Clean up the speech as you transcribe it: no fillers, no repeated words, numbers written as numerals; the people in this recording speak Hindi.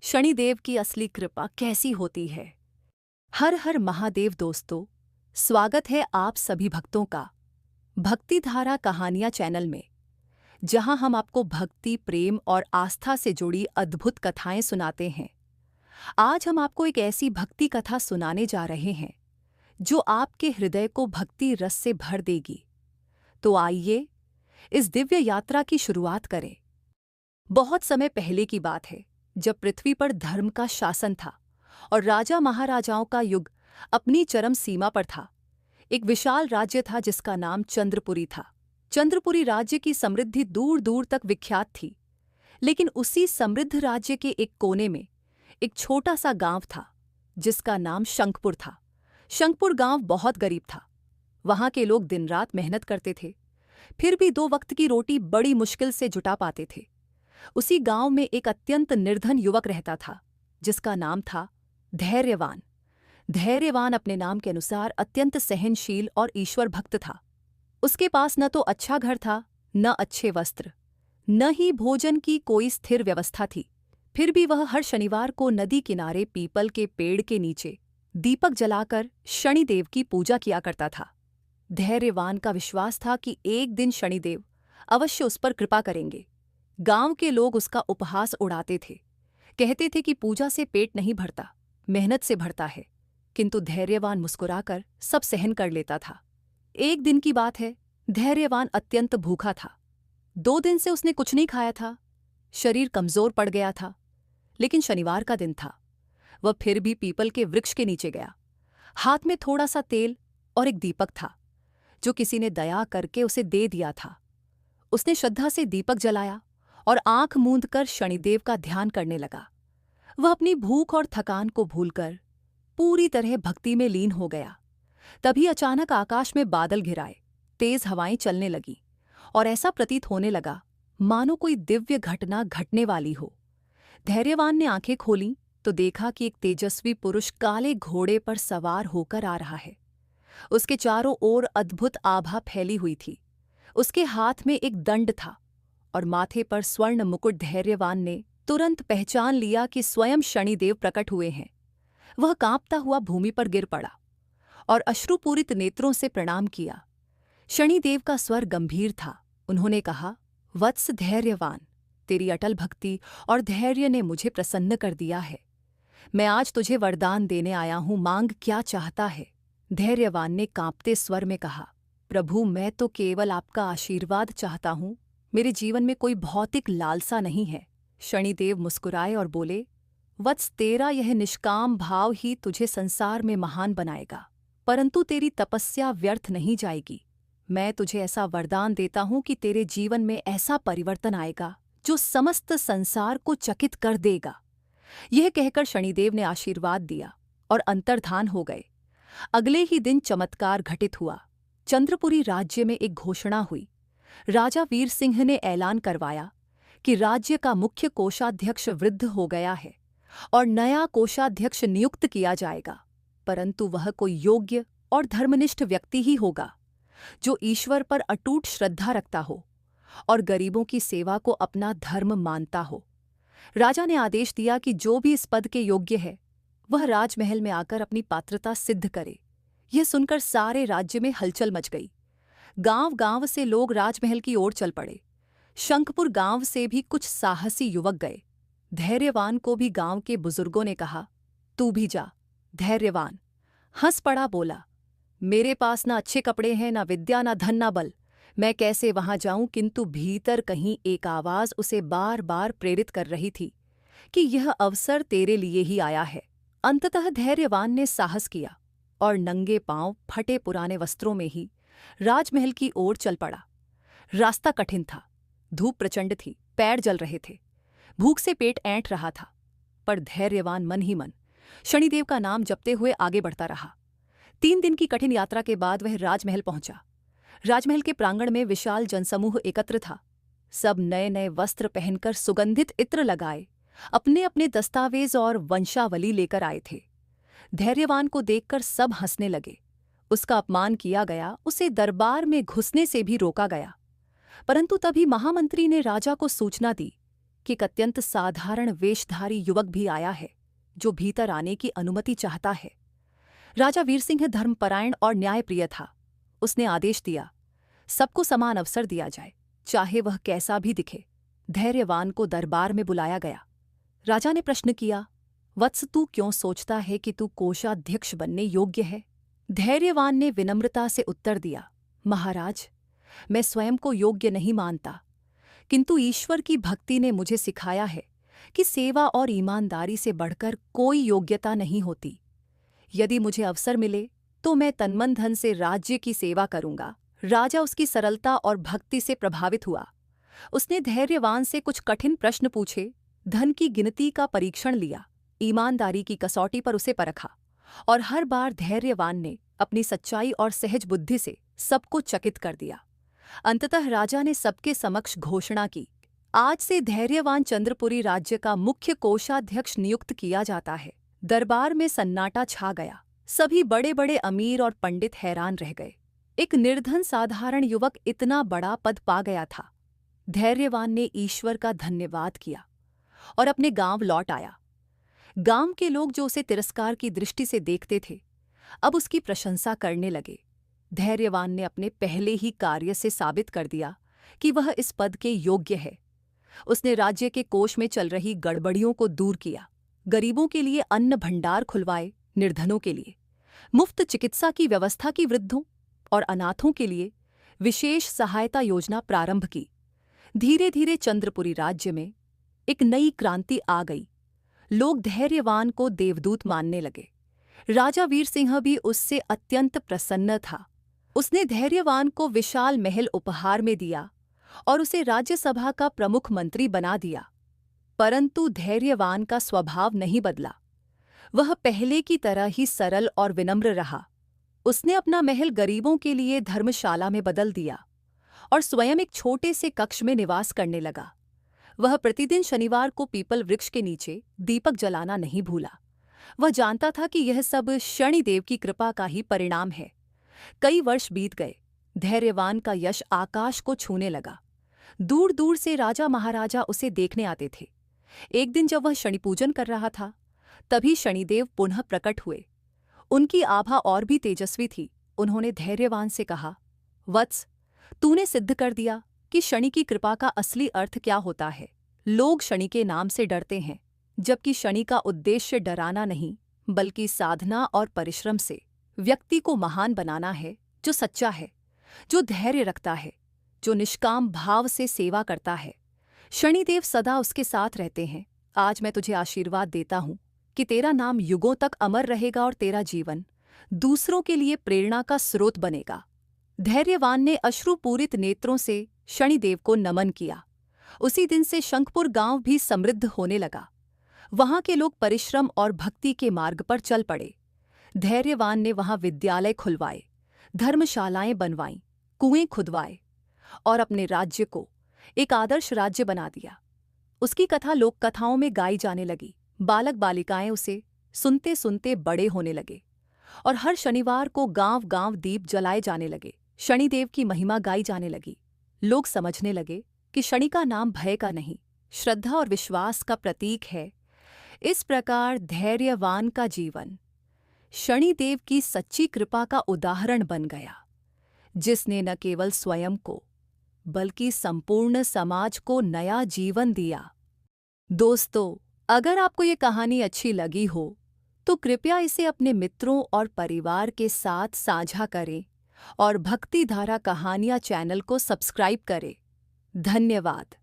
शनिदेव की असली कृपा कैसी होती है। हर हर महादेव दोस्तों, स्वागत है आप सभी भक्तों का भक्ति धारा कहानियां चैनल में, जहां हम आपको भक्ति, प्रेम और आस्था से जुड़ी अद्भुत कथाएं सुनाते हैं। आज हम आपको एक ऐसी भक्ति कथा सुनाने जा रहे हैं जो आपके हृदय को भक्ति रस से भर देगी। तो आइए इस दिव्य यात्रा की शुरुआत करें। बहुत समय पहले की बात है, जब पृथ्वी पर धर्म का शासन था और राजा महाराजाओं का युग अपनी चरम सीमा पर था। एक विशाल राज्य था जिसका नाम चंद्रपुरी था। चंद्रपुरी राज्य की समृद्धि दूर दूर तक विख्यात थी, लेकिन उसी समृद्ध राज्य के एक कोने में एक छोटा सा गांव था जिसका नाम शंखपुर था। शंखपुर गांव बहुत गरीब था। वहां के लोग दिन रात मेहनत करते थे, फिर भी 2 वक्त की रोटी बड़ी मुश्किल से जुटा पाते थे। उसी गांव में एक अत्यंत निर्धन युवक रहता था जिसका नाम था धैर्यवान। धैर्यवान अपने नाम के अनुसार अत्यंत सहनशील और ईश्वर भक्त था। उसके पास न तो अच्छा घर था, न अच्छे वस्त्र, न ही भोजन की कोई स्थिर व्यवस्था थी। फिर भी वह हर शनिवार को नदी किनारे पीपल के पेड़ के नीचे दीपक जलाकर शनिदेव की पूजा किया करता था। धैर्यवान का विश्वास था कि एक दिन शनिदेव अवश्य उस पर कृपा करेंगे। गांव के लोग उसका उपहास उड़ाते थे, कहते थे कि पूजा से पेट नहीं भरता, मेहनत से भरता है। किंतु धैर्यवान मुस्कुराकर सब सहन कर लेता था। एक दिन की बात है, धैर्यवान अत्यंत भूखा था। 2 दिन से उसने कुछ नहीं खाया था। शरीर कमजोर पड़ गया था, लेकिन शनिवार का दिन था। वह फिर भी पीपल के वृक्ष के नीचे गया। हाथ में थोड़ा सा तेल और एक दीपक था जो किसी ने दया करके उसे दे दिया था। उसने श्रद्धा से दीपक जलाया और आंख मूंद कर शनिदेव का ध्यान करने लगा। वह अपनी भूख और थकान को भूलकर पूरी तरह भक्ति में लीन हो गया। तभी अचानक आकाश में बादल घिराए, तेज हवाएं चलने लगीं और ऐसा प्रतीत होने लगा मानो कोई दिव्य घटना घटने वाली हो। धैर्यवान ने आंखें खोलीं तो देखा कि एक तेजस्वी पुरुष काले घोड़े पर सवार होकर आ रहा है। उसके चारों ओर अद्भुत आभा फैली हुई थी। उसके हाथ में एक दंड था और माथे पर स्वर्ण मुकुट। धैर्यवान ने तुरंत पहचान लिया कि स्वयं शनिदेव प्रकट हुए हैं। वह कांपता हुआ भूमि पर गिर पड़ा और अश्रुपूरित नेत्रों से प्रणाम किया। शनिदेव का स्वर गंभीर था। उन्होंने कहा, वत्स धैर्यवान, तेरी अटल भक्ति और धैर्य ने मुझे प्रसन्न कर दिया है। मैं आज तुझे वरदान देने आया हूं, मांग क्या चाहता है। धैर्यवान ने कांपते स्वर में कहा, प्रभु, मैं तो केवल आपका आशीर्वाद चाहता हूं। मेरे जीवन में कोई भौतिक लालसा नहीं है। शनिदेव मुस्कुराए और बोले, वत्स, तेरा यह निष्काम भाव ही तुझे संसार में महान बनाएगा, परंतु तेरी तपस्या व्यर्थ नहीं जाएगी। मैं तुझे ऐसा वरदान देता हूं कि तेरे जीवन में ऐसा परिवर्तन आएगा जो समस्त संसार को चकित कर देगा। यह कहकर शनिदेव ने आशीर्वाद दिया और अंतर्धान हो गए। अगले ही दिन चमत्कार घटित हुआ। चंद्रपुरी राज्य में एक घोषणा हुई। राजा वीर सिंह ने ऐलान करवाया कि राज्य का मुख्य कोषाध्यक्ष वृद्ध हो गया है और नया कोषाध्यक्ष नियुक्त किया जाएगा, परंतु वह कोई योग्य और धर्मनिष्ठ व्यक्ति ही होगा जो ईश्वर पर अटूट श्रद्धा रखता हो और गरीबों की सेवा को अपना धर्म मानता हो। राजा ने आदेश दिया कि जो भी इस पद के योग्य है वह राजमहल में आकर अपनी पात्रता सिद्ध करे। यह सुनकर सारे राज्य में हलचल मच गई। गांव-गांव से लोग राजमहल की ओर चल पड़े। शंखपुर गांव से भी कुछ साहसी युवक गए। धैर्यवान को भी गांव के बुजुर्गों ने कहा, तू भी जा। धैर्यवान हंस पड़ा, बोला, मेरे पास ना अच्छे कपड़े हैं, ना विद्या, ना धन, ना बल। मैं कैसे वहां जाऊं। किंतु भीतर कहीं एक आवाज उसे बार बार प्रेरित कर रही थी कि यह अवसर तेरे लिए ही आया है। अंततः धैर्यवान ने साहस किया और नंगे पांव, फटे पुराने वस्त्रों में ही राजमहल की ओर चल पड़ा। रास्ता कठिन था, धूप प्रचंड थी, पैर जल रहे थे, भूख से पेट ऐंठ रहा था, पर धैर्यवान मन ही मन शनिदेव का नाम जपते हुए आगे बढ़ता रहा। 3 दिन की कठिन यात्रा के बाद वह राजमहल पहुंचा। राजमहल के प्रांगण में विशाल जनसमूह एकत्र था। सब नए नए वस्त्र पहनकर, सुगंधित इत्र लगाए, अपने अपने दस्तावेज और वंशावली लेकर आए थे। धैर्यवान को देखकर सब हंसने लगे। उसका अपमान किया गया, उसे दरबार में घुसने से भी रोका गया। परंतु तभी महामंत्री ने राजा को सूचना दी कि एक अत्यंत साधारण वेशधारी युवक भी आया है जो भीतर आने की अनुमति चाहता है। राजा वीरसिंह धर्मपरायण और न्यायप्रिय था। उसने आदेश दिया, सबको समान अवसर दिया जाए, चाहे वह कैसा भी दिखे। धैर्यवान को दरबार में बुलाया गया। राजा ने प्रश्न किया, वत्स, तू क्यों सोचता है कि तू कोषाध्यक्ष बनने योग्य है? धैर्यवान ने विनम्रता से उत्तर दिया, महाराज, मैं स्वयं को योग्य नहीं मानता, किंतु ईश्वर की भक्ति ने मुझे सिखाया है कि सेवा और ईमानदारी से बढ़कर कोई योग्यता नहीं होती। यदि मुझे अवसर मिले तो मैं तनमन धन से राज्य की सेवा करूंगा। राजा उसकी सरलता और भक्ति से प्रभावित हुआ। उसने धैर्यवान से कुछ कठिन प्रश्न पूछे, धन की गिनती का परीक्षण लिया, ईमानदारी की कसौटी पर उसे परखा, और हर बार धैर्यवान ने अपनी सच्चाई और सहज बुद्धि से सबको चकित कर दिया। अंततः राजा ने सबके समक्ष घोषणा की, आज से धैर्यवान चंद्रपुरी राज्य का मुख्य कोषाध्यक्ष नियुक्त किया जाता है। दरबार में सन्नाटा छा गया। सभी बड़े बड़े अमीर और पंडित हैरान रह गए। एक निर्धन साधारण युवक इतना बड़ा पद पा गया था। धैर्यवान ने ईश्वर का धन्यवाद किया और अपने गांव लौट आया। गांव के लोग जो उसे तिरस्कार की दृष्टि से देखते थे, अब उसकी प्रशंसा करने लगे। धैर्यवान ने अपने पहले ही कार्य से साबित कर दिया कि वह इस पद के योग्य है। उसने राज्य के कोष में चल रही गड़बड़ियों को दूर किया, गरीबों के लिए अन्न भंडार खुलवाए, निर्धनों के लिए मुफ्त चिकित्सा की व्यवस्था की, वृद्धों और अनाथों के लिए विशेष सहायता योजना प्रारंभ की। धीरे धीरे चंद्रपुरी राज्य में एक नई क्रांति आ गई। लोग धैर्यवान को देवदूत मानने लगे। राजा वीरसिंह भी उससे अत्यंत प्रसन्न था। उसने धैर्यवान को विशाल महल उपहार में दिया और उसे राज्यसभा का प्रमुख मंत्री बना दिया। परंतु धैर्यवान का स्वभाव नहीं बदला। वह पहले की तरह ही सरल और विनम्र रहा। उसने अपना महल गरीबों के लिए धर्मशाला में बदल दिया और स्वयं एक छोटे से कक्ष में निवास करने लगा। वह प्रतिदिन शनिवार को पीपल वृक्ष के नीचे दीपक जलाना नहीं भूला। वह जानता था कि यह सब शनिदेव की कृपा का ही परिणाम है। कई वर्ष बीत गए। धैर्यवान का यश आकाश को छूने लगा। दूर दूर से राजा महाराजा उसे देखने आते थे। एक दिन जब वह शनि पूजन कर रहा था, तभी शनिदेव पुनः प्रकट हुए। उनकी आभा और भी तेजस्वी थी। उन्होंने धैर्यवान से कहा, वत्स, तूने सिद्ध कर दिया कि शनि की कृपा का असली अर्थ क्या होता है। लोग शनि के नाम से डरते हैं, जबकि शनि का उद्देश्य डराना नहीं, बल्कि साधना और परिश्रम से व्यक्ति को महान बनाना है, जो सच्चा है, जो धैर्य रखता है, जो निष्काम भाव से सेवा करता है। शनिदेव सदा उसके साथ रहते हैं। आज मैं तुझे आशीर्वाद देता हूँ कि तेरा नाम युगों तक अमर रहेगा और तेरा जीवन दूसरों के लिए प्रेरणा का स्रोत बनेगा। धैर्यवान ने अश्रुपूरित नेत्रों से शनिदेव को नमन किया। उसी दिन से शंखपुर गांव भी समृद्ध होने लगा। वहां के लोग परिश्रम और भक्ति के मार्ग पर चल पड़े। धैर्यवान ने वहां विद्यालय खुलवाए, धर्मशालाएं बनवाईं, कुएं खुदवाए और अपने राज्य को एक आदर्श राज्य बना दिया। उसकी कथा लोक कथाओं में गाई जाने लगी। बालक बालिकाएं उसे सुनते सुनते बड़े होने लगे और हर शनिवार को गांव गांव दीप जलाए जाने लगे। शनिदेव की महिमा गाई जाने लगी। लोग समझने लगे कि शनि का नाम भय का नहीं, श्रद्धा और विश्वास का प्रतीक है। इस प्रकार धैर्यवान का जीवन शनिदेव की सच्ची कृपा का उदाहरण बन गया, जिसने न केवल स्वयं को बल्कि संपूर्ण समाज को नया जीवन दिया। दोस्तों, अगर आपको ये कहानी अच्छी लगी हो तो कृपया इसे अपने मित्रों और परिवार के साथ साझा करें और भक्ति धारा कहानियाँ चैनल को सब्सक्राइब करें। धन्यवाद।